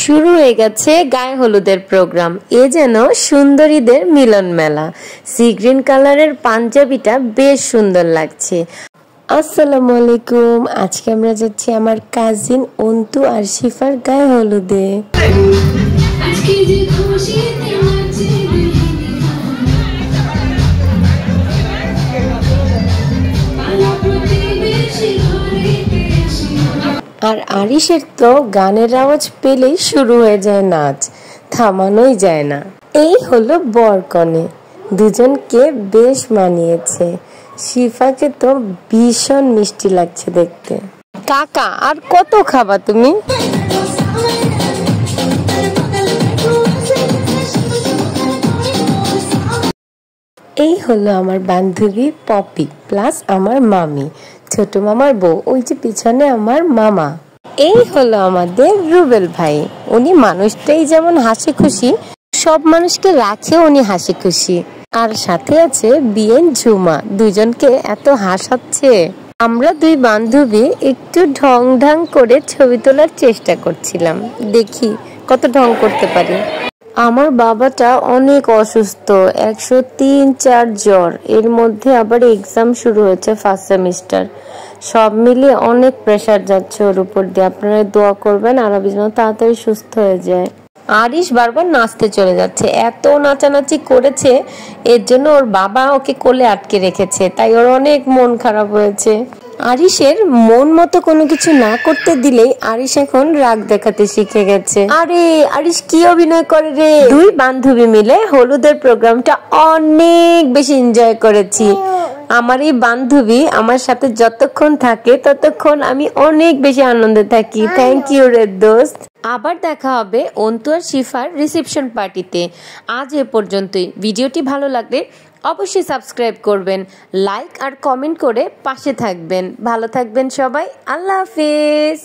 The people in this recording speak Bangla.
শুরু হয়ে গেছে গায়ে হলুদের প্রোগ্রাম। এ যেন সুন্দরীদের মিলন মেলা। সি গ্রিন কালারের পাঞ্জাবিটা বেশ সুন্দর লাগছে। আসসালামু আলাইকুম। আজকে আমরা যাচ্ছি আমার কাজিন অন্তু আর শিফার গায়ে হলুদে। আর আরিশের তো গানের আওয়াজ পেলেই শুরু হয়ে যায় নাচ, থামানোই যায় না। এই হলো বরকনে, দুজনকে বেশ মানিয়েছে। শিফাকে তো ভীষণ মিষ্টি লাগছে দেখতে। কাকা আর কত খাবা তুমি? এই হলো আমার বান্ধবী পপি প্লাস আমার মামি, ছোট মামার বউ, ওই যে পিছনে আমার মামা। এই হলো আমাদের রুবেল ভাই, উনি মানুষটাই যেমন হাসি খুশি, সব মানুষকে রাখে উনি হাসি খুশি। আর সাথে আছে বিয়েন ঝুমা, দুজনকে এত হাসাচ্ছে। আমরা দুই বান্ধবী একটু ঢং ঢং করে ছবি তোলার চেষ্টা করছিলাম, দেখি কত ঢং করতে পারি। আমার বাবাটা অনেক অসুস্থ, 103-4 জ্বর, এর মধ্যে আবার এক্সাম শুরু হয়েছে ফার্স্ট সেমিস্টার। সব মিলিয়ে অনেক প্রেসার যাচ্ছে ওর উপর দিয়ে। আপনারা দোয়া করবেন আর যেন তাড়াতাড়ি সুস্থ হয়ে যায়। আরিশ বারবার নাচতে চলে যাচ্ছে, এত নাচানাচি করেছে, এর জন্য ওর বাবা ওকে কোলে আটকে রেখেছে, তাই ওর অনেক মন খারাপ হয়েছে। আরিশের মন মতো কোনো কিছু না করতে দিলেই আরিশ এখন রাগ দেখাতে শিখে গেছে। আরে আরিশ কি অভিনয় করে রে! দুই বান্ধবী মিলে হলুদের প্রোগ্রামটা অনেক বেশি এনজয় করেছি। আমার এই বান্ধবী আমার সাথে যতক্ষণ থাকে ততক্ষণ আমি অনেক বেশি আনন্দে থাকি। থ্যাংক ইউ রে দোস্ত। আবার দেখা হবে অন্তু আর শিফার রিসেপশন পার্টিতে। আজ এ পর্যন্তই। ভিডিওটি ভালো লাগলে অবশ্যই সাবস্ক্রাইব করবেন, লাইক আর কমেন্ট করে পাশে থাকবেন। ভালো থাকবেন সবাই। আল্লাহ হাফেজ।